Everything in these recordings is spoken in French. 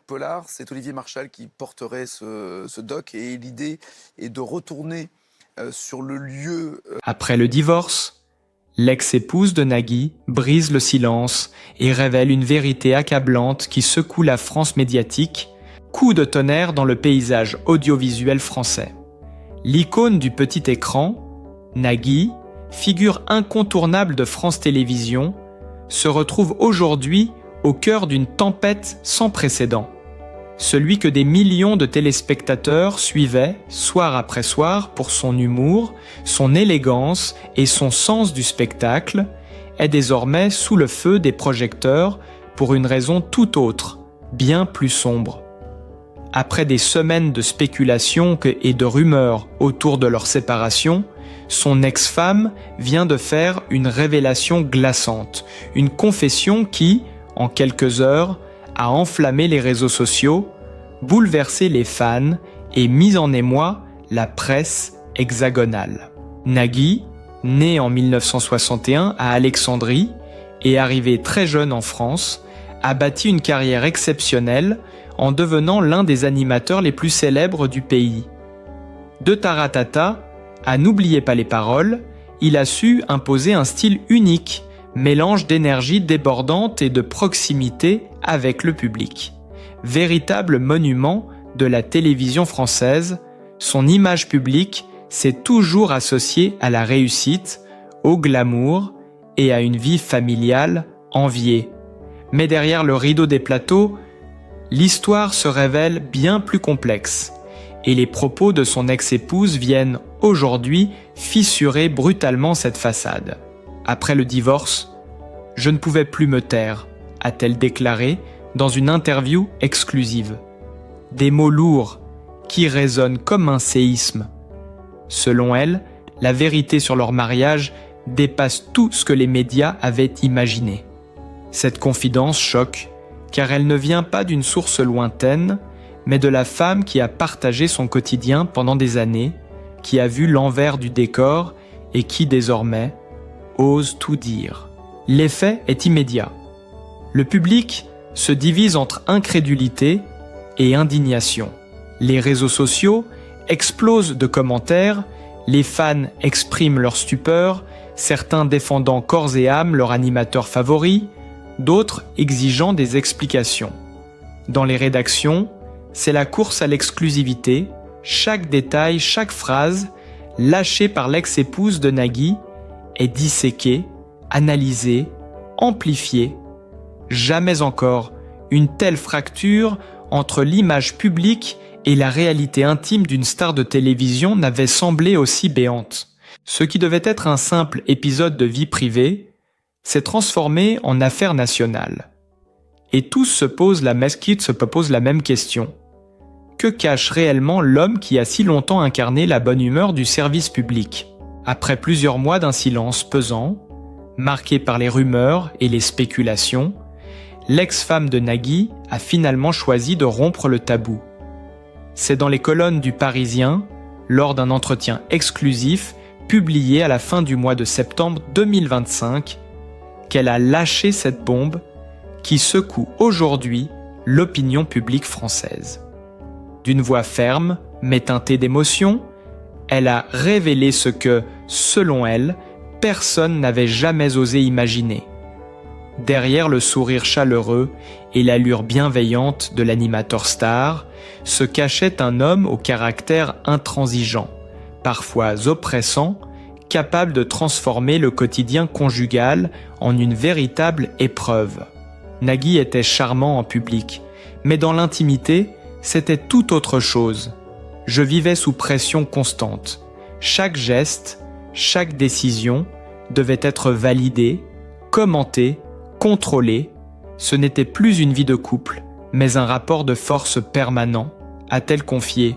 polar. C'est Olivier Marchal qui porterait ce doc et l'idée est de retourner sur le lieu. Après le divorce, l'ex-épouse de Nagui brise le silence et révèle une vérité accablante qui secoue la France médiatique, coup de tonnerre dans le paysage audiovisuel français. L'icône du petit écran, Nagui, figure incontournable de France Télévisions, se retrouve aujourd'hui au cœur d'une tempête sans précédent. Celui que des millions de téléspectateurs suivaient soir après soir pour son humour, son élégance et son sens du spectacle, est désormais sous le feu des projecteurs pour une raison tout autre, bien plus sombre. Après des semaines de spéculations et de rumeurs autour de leur séparation, son ex-femme vient de faire une révélation glaçante, une confession qui, en quelques heures, a enflammé les réseaux sociaux, bouleversé les fans et mis en émoi la presse hexagonale. Nagui, né en 1961 à Alexandrie et arrivé très jeune en France, a bâti une carrière exceptionnelle en devenant l'un des animateurs les plus célèbres du pays. De Taratata à N'oubliez pas les paroles, il a su imposer un style unique, mélange d'énergie débordante et de proximité avec le public. Véritable monument de la télévision française, son image publique s'est toujours associée à la réussite, au glamour et à une vie familiale enviée. Mais derrière le rideau des plateaux, l'histoire se révèle bien plus complexe et les propos de son ex-épouse viennent aujourd'hui fissurer brutalement cette façade. Après le divorce, « Je ne pouvais plus me taire », a-t-elle déclaré dans une interview exclusive. Des mots lourds qui résonnent comme un séisme. Selon elle, la vérité sur leur mariage dépasse tout ce que les médias avaient imaginé. Cette confidence choque, car elle ne vient pas d'une source lointaine, mais de la femme qui a partagé son quotidien pendant des années, qui a vu l'envers du décor et qui, désormais, ose tout dire. L'effet est immédiat. Le public se divise entre incrédulité et indignation. Les réseaux sociaux explosent de commentaires, les fans expriment leur stupeur, certains défendant corps et âme leur animateur favori, d'autres exigeant des explications. Dans les rédactions, c'est la course à l'exclusivité, chaque détail, chaque phrase, lâchée par l'ex-épouse de Nagui, est disséquée, analysée, amplifiée. Jamais encore une telle fracture entre l'image publique et la réalité intime d'une star de télévision n'avait semblé aussi béante. Ce qui devait être un simple épisode de vie privée s'est transformé en affaire nationale. Et tous se posent la même question. Que cache réellement l'homme qui a si longtemps incarné la bonne humeur du service public? Après plusieurs mois d'un silence pesant, marqué par les rumeurs et les spéculations, l'ex-femme de Nagui a finalement choisi de rompre le tabou. C'est dans les colonnes du Parisien, lors d'un entretien exclusif publié à la fin du mois de septembre 2025, qu'elle a lâché cette bombe qui secoue aujourd'hui l'opinion publique française. D'une voix ferme, mais teintée d'émotion, elle a révélé ce que, selon elle, personne n'avait jamais osé imaginer. Derrière le sourire chaleureux et l'allure bienveillante de l'animateur star, se cachait un homme au caractère intransigeant, parfois oppressant, capable de transformer le quotidien conjugal en une véritable épreuve. Nagui était charmant en public, mais dans l'intimité, c'était tout autre chose. Je vivais sous pression constante. Chaque geste, chaque décision devait être validée, commentée, contrôlée. Ce n'était plus une vie de couple, mais un rapport de force permanent, a-t-elle confié.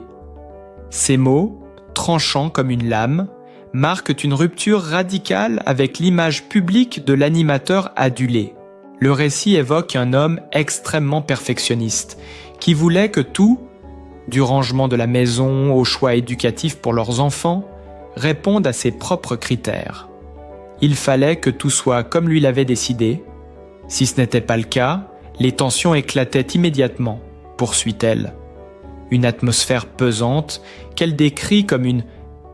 Ces mots, tranchants comme une lame, marquent une rupture radicale avec l'image publique de l'animateur adulé. Le récit évoque un homme extrêmement perfectionniste, qui voulait que tout, du rangement de la maison aux choix éducatifs pour leurs enfants, réponde à ses propres critères. Il fallait que tout soit comme lui l'avait décidé. Si ce n'était pas le cas, les tensions éclataient immédiatement, poursuit-elle. Une atmosphère pesante, qu'elle décrit comme une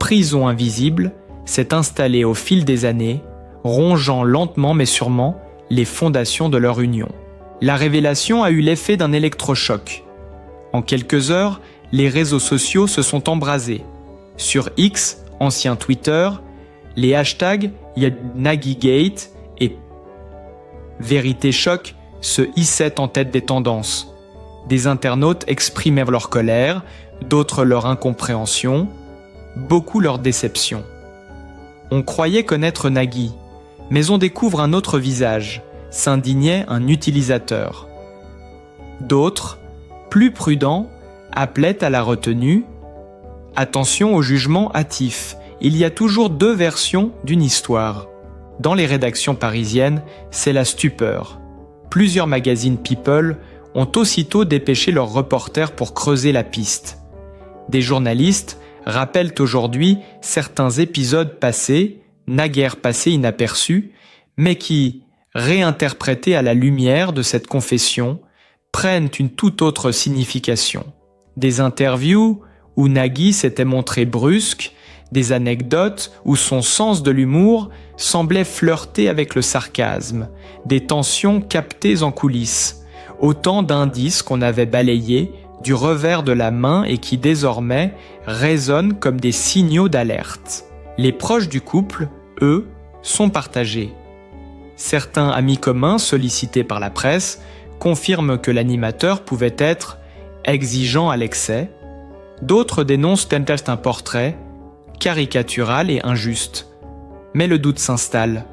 prison invisible, s'est installée au fil des années, rongeant lentement mais sûrement les fondations de leur union. La révélation a eu l'effet d'un électrochoc. En quelques heures, les réseaux sociaux se sont embrasés. Sur X, ancien Twitter, les hashtags NaguiGate et Vérité Choc se hissaient en tête des tendances. Des internautes exprimaient leur colère, d'autres leur incompréhension, beaucoup leur déception. On croyait connaître Nagui, mais on découvre un autre visage, s'indignait un utilisateur. D'autres, plus prudents, appelaient à la retenue. Attention au jugement hâtif, il y a toujours deux versions d'une histoire. Dans les rédactions parisiennes, c'est la stupeur. Plusieurs magazines People ont aussitôt dépêché leurs reporters pour creuser la piste. Des journalistes rappellent aujourd'hui certains épisodes passés, naguère passés inaperçus, mais qui, réinterprétés à la lumière de cette confession, prennent une toute autre signification. Des interviews où Nagui s'était montré brusque, des anecdotes où son sens de l'humour semblait flirter avec le sarcasme, des tensions captées en coulisses, autant d'indices qu'on avait balayés du revers de la main et qui désormais résonnent comme des signaux d'alerte. Les proches du couple, eux, sont partagés. Certains amis communs sollicités par la presse confirment que l'animateur pouvait être exigeant à l'excès. D'autres dénoncent un portrait caricatural et injuste. Mais le doute s'installe.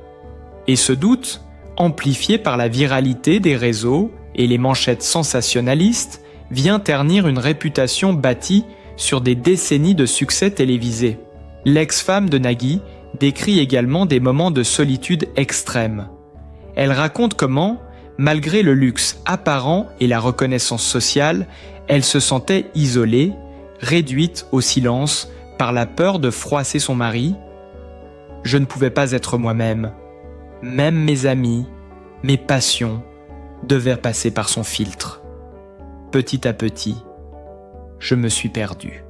Et ce doute, amplifié par la viralité des réseaux et les manchettes sensationnalistes, vient ternir une réputation bâtie sur des décennies de succès télévisés. L'ex-femme de Nagui décrit également des moments de solitude extrême. Elle raconte comment, malgré le luxe apparent et la reconnaissance sociale, elle se sentait isolée, réduite au silence par la peur de froisser son mari. « Je ne pouvais pas être moi-même. Même mes amis, mes passions devaient passer par son filtre. Petit à petit, je me suis perdu. »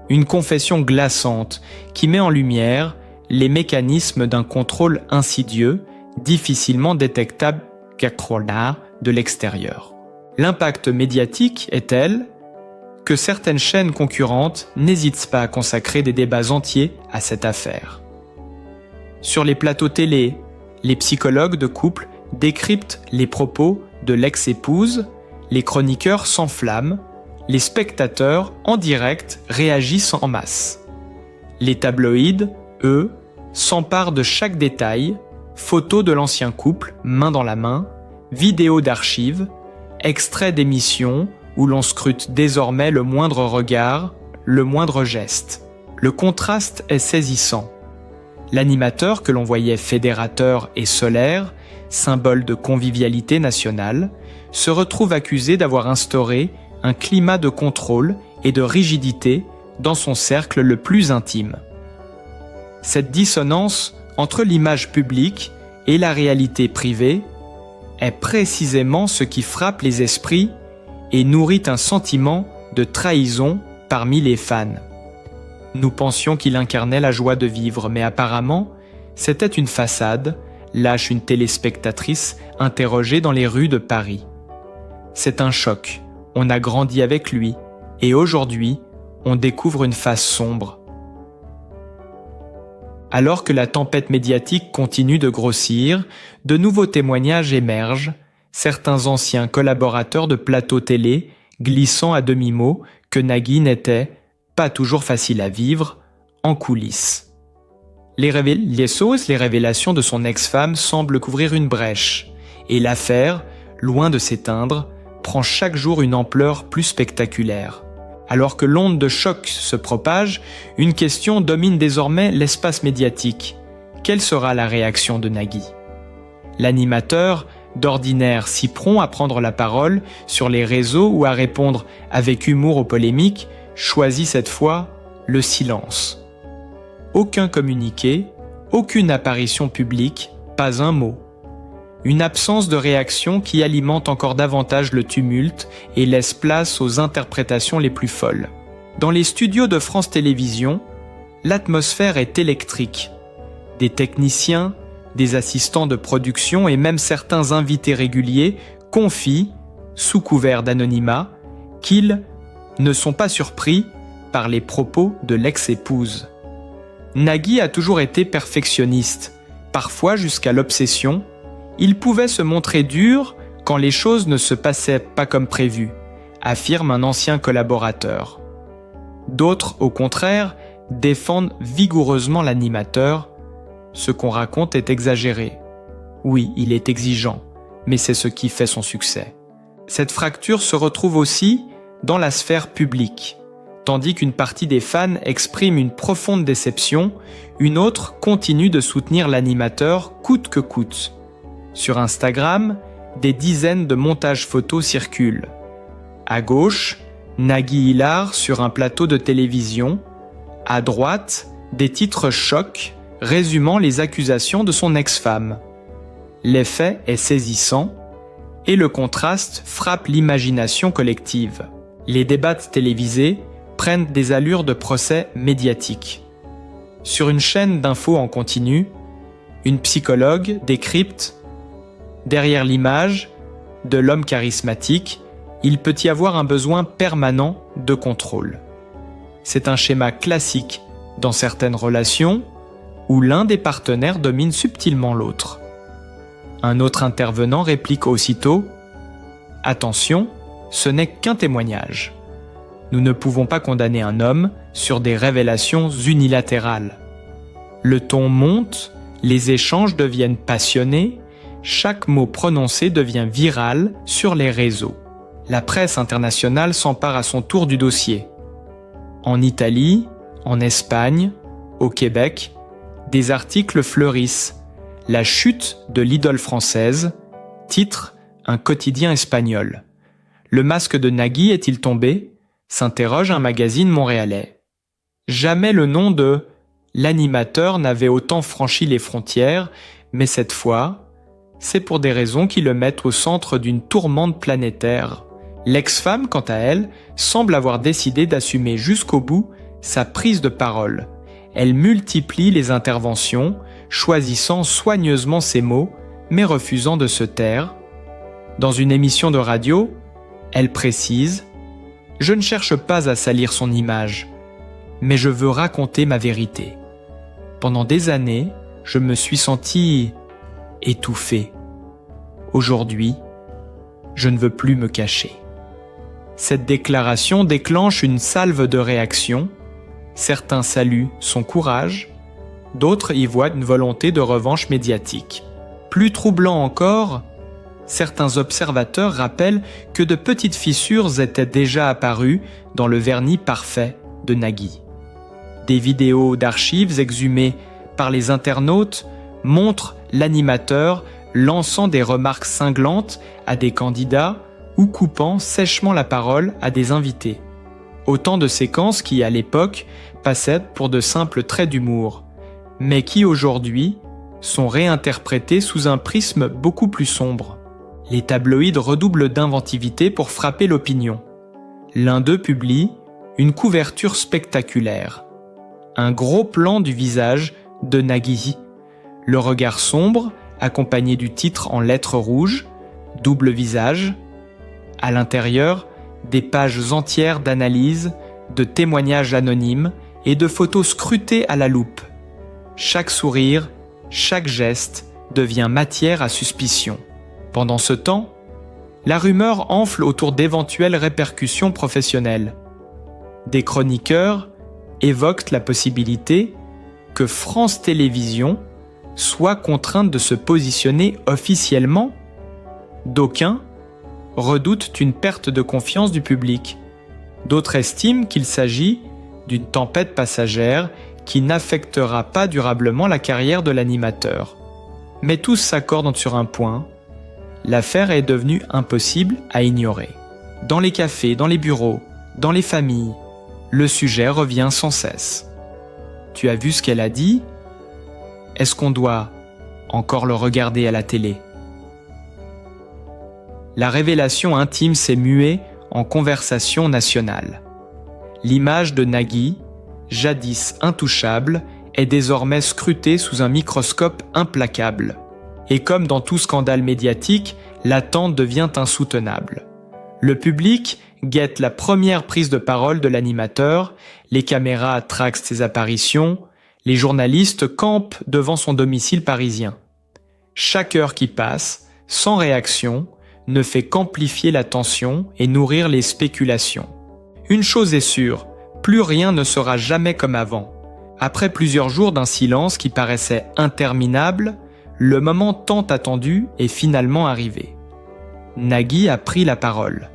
Une confession glaçante qui met en lumière les mécanismes d'un contrôle insidieux, difficilement détectable de l'extérieur. L'impact médiatique est tel que certaines chaînes concurrentes n'hésitent pas à consacrer des débats entiers à cette affaire. Sur les plateaux télé, les psychologues de couple décryptent les propos de l'ex-épouse, les chroniqueurs s'enflamment, les spectateurs en direct réagissent en masse. Les tabloïds, eux, s'emparent de chaque détail, photos de l'ancien couple, main dans la main, vidéos d'archives, extraits d'émissions où l'on scrute désormais le moindre regard, le moindre geste. Le contraste est saisissant. L'animateur que l'on voyait fédérateur et solaire, symbole de convivialité nationale, se retrouve accusé d'avoir instauré un climat de contrôle et de rigidité dans son cercle le plus intime. Cette dissonance entre l'image publique et la réalité privée est précisément ce qui frappe les esprits et nourrit un sentiment de trahison parmi les fans. Nous pensions qu'il incarnait la joie de vivre, mais apparemment, c'était une façade, lâche une téléspectatrice interrogée dans les rues de Paris. C'est un choc, on a grandi avec lui, et aujourd'hui, on découvre une face sombre. Alors que la tempête médiatique continue de grossir, de nouveaux témoignages émergent, certains anciens collaborateurs de plateaux télé glissant à demi-mot que Nagui n'était pas toujours facile à vivre, en coulisses. Les révélations de son ex-femme semblent couvrir une brèche, et l'affaire, loin de s'éteindre, prend chaque jour une ampleur plus spectaculaire. Alors que l'onde de choc se propage, une question domine désormais l'espace médiatique. Quelle sera la réaction de Nagui ? L'animateur, d'ordinaire si prompt à prendre la parole sur les réseaux ou à répondre avec humour aux polémiques, choisit cette fois le silence. Aucun communiqué, aucune apparition publique, pas un mot. une absence de réaction qui alimente encore davantage le tumulte et laisse place aux interprétations les plus folles. Dans les studios de France Télévisions, l'atmosphère est électrique. Des techniciens, des assistants de production et même certains invités réguliers confient, sous couvert d'anonymat, qu'ils ne sont pas surpris par les propos de l'ex-épouse. Nagui a toujours été perfectionniste, parfois jusqu'à l'obsession. Il pouvait se montrer dur quand les choses ne se passaient pas comme prévu, affirme un ancien collaborateur. D'autres, au contraire, défendent vigoureusement l'animateur. Ce qu'on raconte est exagéré. Oui, il est exigeant, mais c'est ce qui fait son succès. Cette fracture se retrouve aussi dans la sphère publique. Tandis qu'une partie des fans exprime une profonde déception, une autre continue de soutenir l'animateur coûte que coûte. Sur Instagram, des dizaines de montages photos circulent. À gauche, Nagui Hilard sur un plateau de télévision. À droite, des titres chocs résumant les accusations de son ex-femme. L'effet est saisissant et le contraste frappe l'imagination collective. Les débats télévisés prennent des allures de procès médiatiques. Sur une chaîne d'infos en continu, une psychologue décrypte « Derrière l'image de l'homme charismatique, il peut y avoir un besoin permanent de contrôle. » C'est un schéma classique dans certaines relations où l'un des partenaires domine subtilement l'autre. Un autre intervenant réplique aussitôt « Attention, ce n'est qu'un témoignage. Nous ne pouvons pas condamner un homme sur des révélations unilatérales. » Le ton monte, les échanges deviennent passionnés, chaque mot prononcé devient viral sur les réseaux. La presse internationale s'empare à son tour du dossier. En Italie, en Espagne, au Québec, des articles fleurissent. La chute de l'idole française, titre un quotidien espagnol. Le masque de Nagui est-il tombé ? S'interroge un magazine montréalais. Jamais le nom de l'animateur n'avait autant franchi les frontières, mais cette fois, c'est pour des raisons qui le mettent au centre d'une tourmente planétaire. L'ex-femme, quant à elle, semble avoir décidé d'assumer jusqu'au bout sa prise de parole. Elle multiplie les interventions, choisissant soigneusement ses mots, mais refusant de se taire. Dans une émission de radio, elle précise « Je ne cherche pas à salir son image, mais je veux raconter ma vérité. Pendant des années, je me suis sentie étouffée. Aujourd'hui, je ne veux plus me cacher. » Cette déclaration déclenche une salve de réactions. Certains saluent son courage, d'autres y voient une volonté de revanche médiatique. Plus troublant encore, certains observateurs rappellent que de petites fissures étaient déjà apparues dans le vernis parfait de Nagui. Des vidéos d'archives exhumées par les internautes montrent l'animateur lançant des remarques cinglantes à des candidats ou coupant sèchement la parole à des invités. Autant de séquences qui, à l'époque, passaient pour de simples traits d'humour, mais qui, aujourd'hui, sont réinterprétés sous un prisme beaucoup plus sombre. Les tabloïds redoublent d'inventivité pour frapper l'opinion. L'un d'eux publie une couverture spectaculaire. Un gros plan du visage de Nagui. Le regard sombre, accompagné du titre en lettres rouges, « Double visage ». À l'intérieur, des pages entières d'analyses, de témoignages anonymes et de photos scrutées à la loupe. Chaque sourire, chaque geste devient matière à suspicion. Pendant ce temps, la rumeur enfle autour d'éventuelles répercussions professionnelles. Des chroniqueurs évoquent la possibilité que France Télévisions soit contrainte de se positionner officiellement. D'aucuns redoutent une perte de confiance du public. D'autres estiment qu'il s'agit d'une tempête passagère qui n'affectera pas durablement la carrière de l'animateur. Mais tous s'accordent sur un point, l'affaire est devenue impossible à ignorer. Dans les cafés, dans les bureaux, dans les familles, le sujet revient sans cesse. Tu as vu ce qu'elle a dit ? Est-ce qu'on doit encore le regarder à la télé ? la révélation intime s'est muée en conversation nationale. L'image de Nagui, jadis intouchable, est désormais scrutée sous un microscope implacable. Et comme dans tout scandale médiatique, l'attente devient insoutenable. Le public guette la première prise de parole de l'animateur, les caméras traquent ses apparitions, les journalistes campent devant son domicile parisien. Chaque heure qui passe, sans réaction, ne fait qu'amplifier la tension et nourrir les spéculations. Une chose est sûre, plus rien ne sera jamais comme avant. Après plusieurs jours d'un silence qui paraissait interminable, le moment tant attendu est finalement arrivé. Nagui a pris la parole.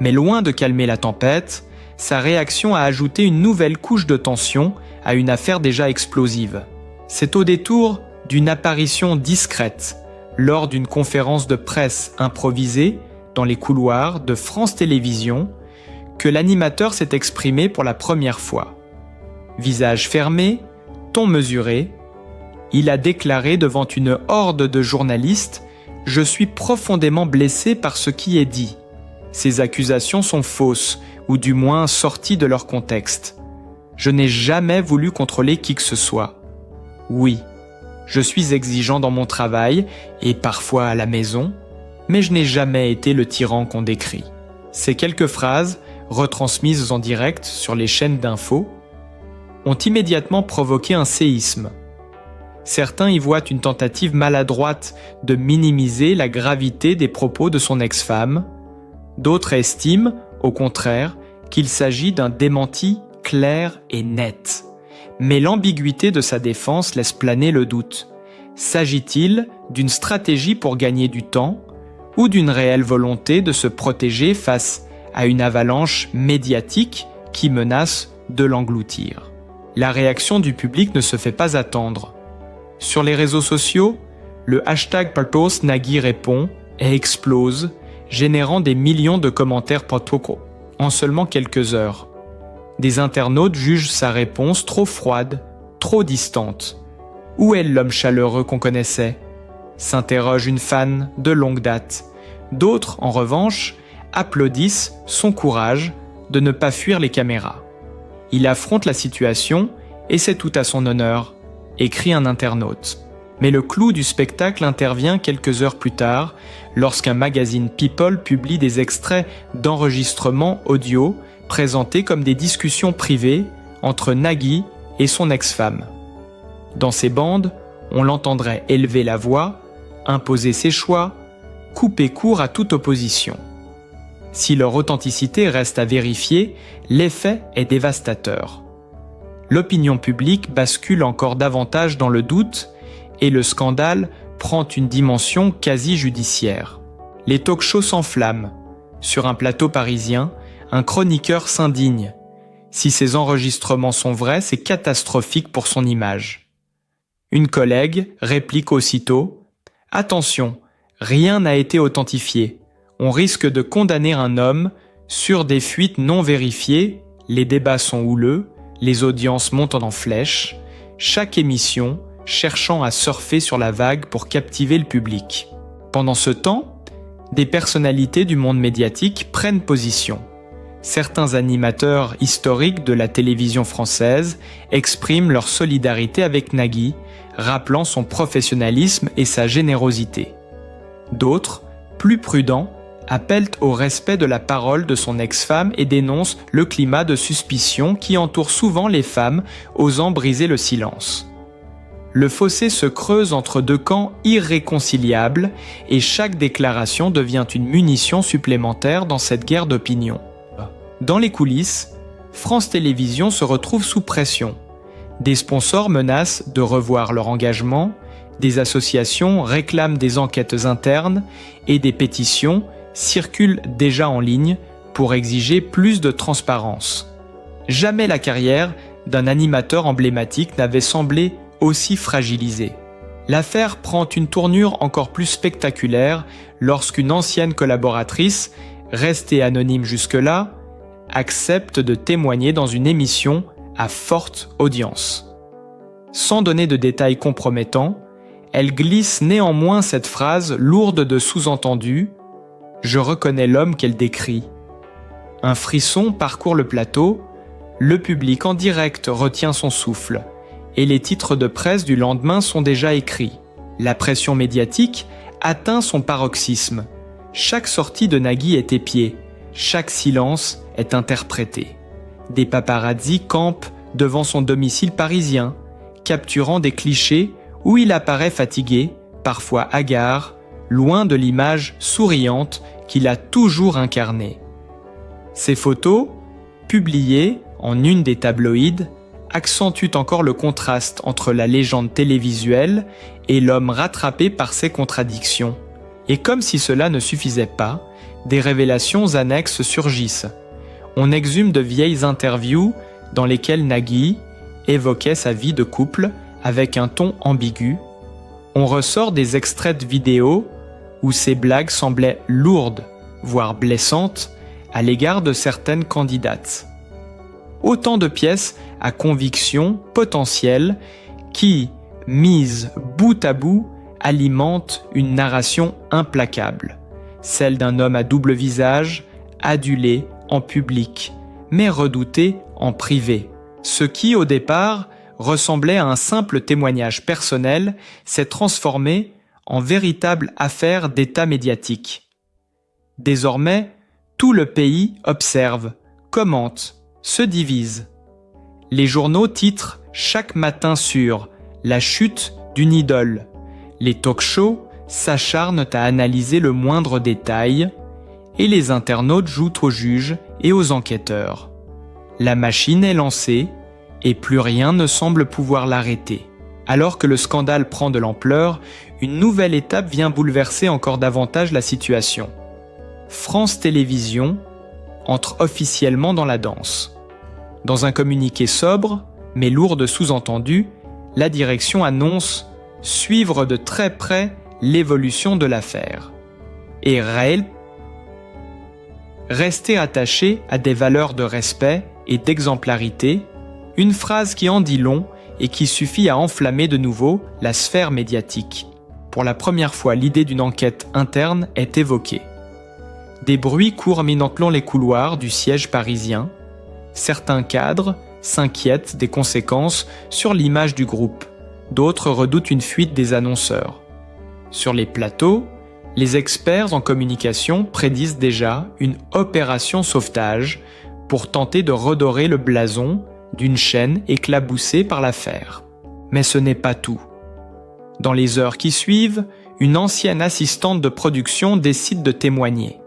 Mais loin de calmer la tempête, sa réaction a ajouté une nouvelle couche de tension à une affaire déjà explosive. C'est au détour d'une apparition discrète, lors d'une conférence de presse improvisée dans les couloirs de France Télévisions, que l'animateur s'est exprimé pour la première fois. Visage fermé, ton mesuré, il a déclaré devant une horde de journalistes « Je suis profondément blessé par ce qui est dit. Ces accusations sont fausses, ou du moins sorties de leur contexte. Je n'ai jamais voulu contrôler qui que ce soit. Oui, je suis exigeant dans mon travail, et parfois à la maison, mais je n'ai jamais été le tyran qu'on décrit. » Ces quelques phrases, retransmises en direct sur les chaînes d'infos, ont immédiatement provoqué un séisme. Certains y voient une tentative maladroite de minimiser la gravité des propos de son ex-femme. D'autres estiment, au contraire, qu'il s'agit d'un démenti clair et net. Mais l'ambiguïté de sa défense laisse planer le doute. S'agit-il d'une stratégie pour gagner du temps ou d'une réelle volonté de se protéger face à une avalanche médiatique qui menace de l'engloutir? La réaction du public ne se fait pas attendre. Sur les réseaux sociaux, le hashtag Purpose Nagui répond et explose, générant des millions de commentaires protocole en seulement quelques heures. Des internautes jugent sa réponse trop froide, trop distante. Où est l'homme chaleureux qu'on connaissait? S'interroge une fan de longue date. D'autres, en revanche, applaudissent son courage de ne pas fuir les caméras. Il affronte la situation et c'est tout à son honneur, écrit un internaute. Mais le clou du spectacle intervient quelques heures plus tard, lorsqu'un magazine People publie des extraits d'enregistrements audio présentés comme des discussions privées entre Nagui et son ex-femme. Dans ces bandes, on l'entendrait élever la voix, imposer ses choix, couper court à toute opposition. Si leur authenticité reste à vérifier, l'effet est dévastateur. L'opinion publique bascule encore davantage dans le doute et le scandale prend une dimension quasi judiciaire. Les talk-shows s'enflamment. Sur un plateau parisien, un chroniqueur s'indigne. Si ces enregistrements sont vrais, c'est catastrophique pour son image. Une collègue réplique aussitôt « Attention, rien n'a été authentifié. On risque de condamner un homme sur des fuites non vérifiées, les débats sont houleux, les audiences montent en flèche, chaque émission cherchant à surfer sur la vague pour captiver le public. » Pendant ce temps, des personnalités du monde médiatique prennent position. Certains animateurs historiques de la télévision française expriment leur solidarité avec Nagui, rappelant son professionnalisme et sa générosité. D'autres, plus prudents, appellent au respect de la parole de son ex-femme et dénoncent le climat de suspicion qui entoure souvent les femmes osant briser le silence. Le fossé se creuse entre deux camps irréconciliables et chaque déclaration devient une munition supplémentaire dans cette guerre d'opinion. Dans les coulisses, France Télévisions se retrouve sous pression. Des sponsors menacent de revoir leur engagement, des associations réclament des enquêtes internes et des pétitions circulent déjà en ligne pour exiger plus de transparence. Jamais la carrière d'un animateur emblématique n'avait semblé aussi fragilisée. L'affaire prend une tournure encore plus spectaculaire lorsqu'une ancienne collaboratrice, restée anonyme jusque-là, accepte de témoigner dans une émission à forte audience. Sans donner de détails compromettants, elle glisse néanmoins cette phrase lourde de sous-entendus Je reconnais l'homme qu'elle décrit. Un frisson parcourt le plateau, le public en direct retient son souffle, et les titres de presse du lendemain sont déjà écrits. La pression médiatique atteint son paroxysme. Chaque sortie de Nagui est épiée, chaque silence est interprété. Des paparazzis campent devant son domicile parisien, capturant des clichés où il apparaît fatigué, parfois hagard, loin de l'image souriante qu'il a toujours incarnée. Ces photos, publiées en une des tabloïds, accentuent encore le contraste entre la légende télévisuelle et l'homme rattrapé par ses contradictions. Et comme si cela ne suffisait pas, des révélations annexes surgissent. On exhume de vieilles interviews dans lesquelles Nagui évoquait sa vie de couple avec un ton ambigu. On ressort des extraits de vidéos où ses blagues semblaient lourdes, voire blessantes, à l'égard de certaines candidates. Autant de pièces à conviction potentielle qui, mises bout à bout, alimentent une narration implacable, celle d'un homme à double visage, adulé en public, mais redouté en privé. Ce qui, au départ, ressemblait à un simple témoignage personnel s'est transformé en véritable affaire d'état médiatique. Désormais, tout le pays observe, commente, se divise. Les journaux titrent chaque matin sur « La chute d'une idole ». Les talk-shows s'acharnent à analyser le moindre détail et les internautes jouent aux juges et aux enquêteurs. La machine est lancée et plus rien ne semble pouvoir l'arrêter. Alors que le scandale prend de l'ampleur, une nouvelle étape vient bouleverser encore davantage la situation. France Télévisions entre officiellement dans la danse. Dans un communiqué sobre, mais lourd de sous-entendus, la direction annonce suivre de très près l'évolution de l'affaire et rester attaché à des valeurs de respect et d'exemplarité, une phrase qui en dit long et qui suffit à enflammer de nouveau la sphère médiatique. Pour la première fois, l'idée d'une enquête interne est évoquée. Des bruits courent minant les couloirs du siège parisien. Certains cadres s'inquiètent des conséquences sur l'image du groupe. D'autres redoutent une fuite des annonceurs. Sur les plateaux, les experts en communication prédisent déjà une opération sauvetage pour tenter de redorer le blason d'une chaîne éclaboussée par l'affaire. Mais ce n'est pas tout. Dans les heures qui suivent, une ancienne assistante de production décide de témoigner.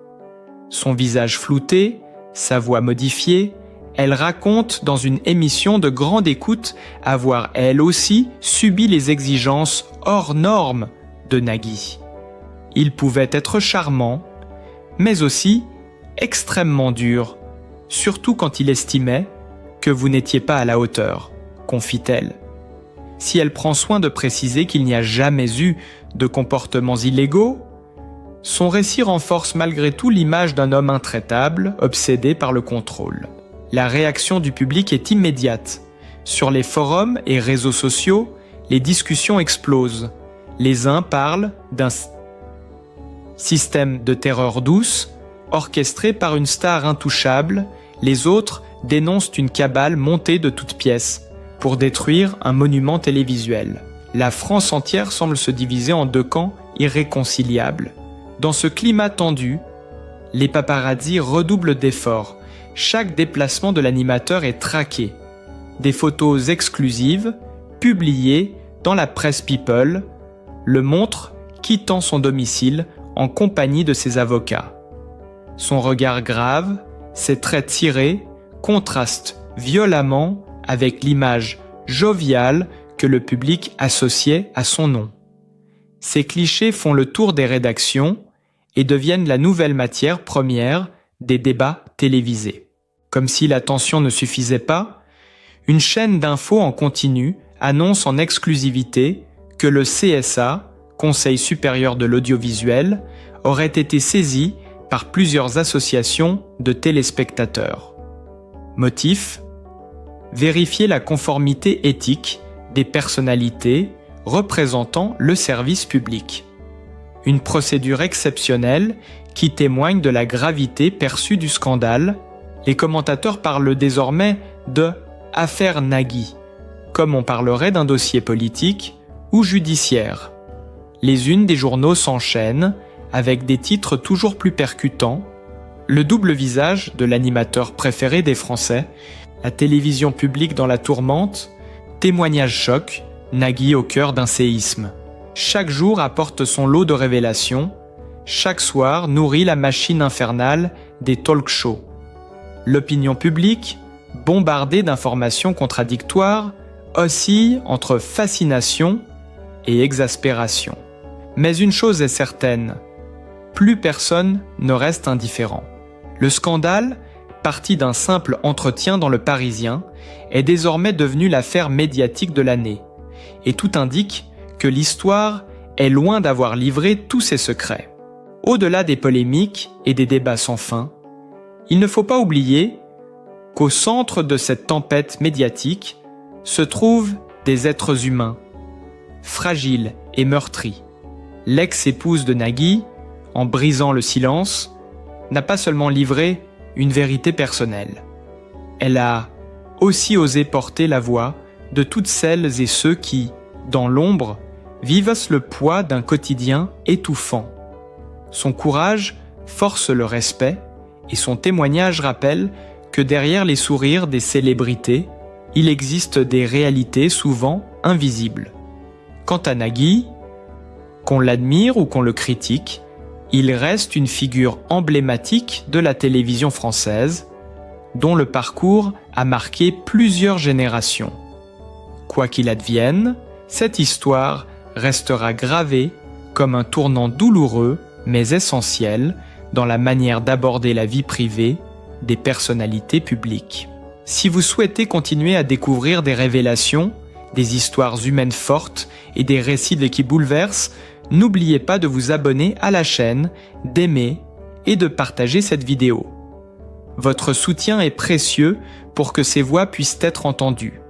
Son visage flouté, sa voix modifiée, elle raconte dans une émission de grande écoute avoir elle aussi subi les exigences hors normes de Nagui. Il pouvait être charmant, mais aussi extrêmement dur, surtout quand il estimait que vous n'étiez pas à la hauteur, confie-t-elle. Si elle prend soin de préciser qu'il n'y a jamais eu de comportements illégaux, son récit renforce malgré tout l'image d'un homme intraitable, obsédé par le contrôle. La réaction du public est immédiate. Sur les forums et réseaux sociaux, les discussions explosent. Les uns parlent d'un système de terreur douce, orchestré par une star intouchable, les autres dénoncent une cabale montée de toutes pièces pour détruire un monument télévisuel. La France entière semble se diviser en deux camps irréconciliables. Dans ce climat tendu, les paparazzis redoublent d'efforts. Chaque déplacement de l'animateur est traqué. Des photos exclusives, publiées dans la presse People, le montrent quittant son domicile en compagnie de ses avocats. Son regard grave, ses traits tirés, contrastent violemment avec l'image joviale que le public associait à son nom. Ces clichés font le tour des rédactions et deviennent la nouvelle matière première des débats télévisés. Comme si la tension ne suffisait pas, une chaîne d'infos en continu annonce en exclusivité que le CSA, Conseil supérieur de l'audiovisuel, aurait été saisi par plusieurs associations de téléspectateurs. Motif : vérifier la conformité éthique des personnalités représentant le service public. Une procédure exceptionnelle qui témoigne de la gravité perçue du scandale. Les commentateurs parlent désormais de « affaire Nagui », comme on parlerait d'un dossier politique ou judiciaire. Les unes des journaux s'enchaînent avec des titres toujours plus percutants. Le double visage de l'animateur préféré des Français, la télévision publique dans la tourmente, témoignage choc, Nagui au cœur d'un séisme. Chaque jour apporte son lot de révélations, chaque soir nourrit la machine infernale des talk-shows. L'opinion publique, bombardée d'informations contradictoires, oscille entre fascination et exaspération. Mais une chose est certaine, plus personne ne reste indifférent. Le scandale, parti d'un simple entretien dans Le Parisien, est désormais devenu l'affaire médiatique de l'année. Et tout indique que l'histoire est loin d'avoir livré tous ses secrets. Au-delà des polémiques et des débats sans fin, il ne faut pas oublier qu'au centre de cette tempête médiatique se trouvent des êtres humains, fragiles et meurtris. L'ex-épouse de Nagui, en brisant le silence, n'a pas seulement livré une vérité personnelle. Elle a aussi osé porter la voix de toutes celles et ceux qui, dans l'ombre, vivent le poids d'un quotidien étouffant. Son courage force le respect et son témoignage rappelle que derrière les sourires des célébrités, il existe des réalités souvent invisibles. Quant à Nagui, qu'on l'admire ou qu'on le critique, il reste une figure emblématique de la télévision française, dont le parcours a marqué plusieurs générations. Quoi qu'il advienne, cette histoire restera gravée comme un tournant douloureux mais essentiel dans la manière d'aborder la vie privée des personnalités publiques. Si vous souhaitez continuer à découvrir des révélations, des histoires humaines fortes et des récits qui bouleversent, n'oubliez pas de vous abonner à la chaîne, d'aimer et de partager cette vidéo. Votre soutien est précieux pour que ces voix puissent être entendues.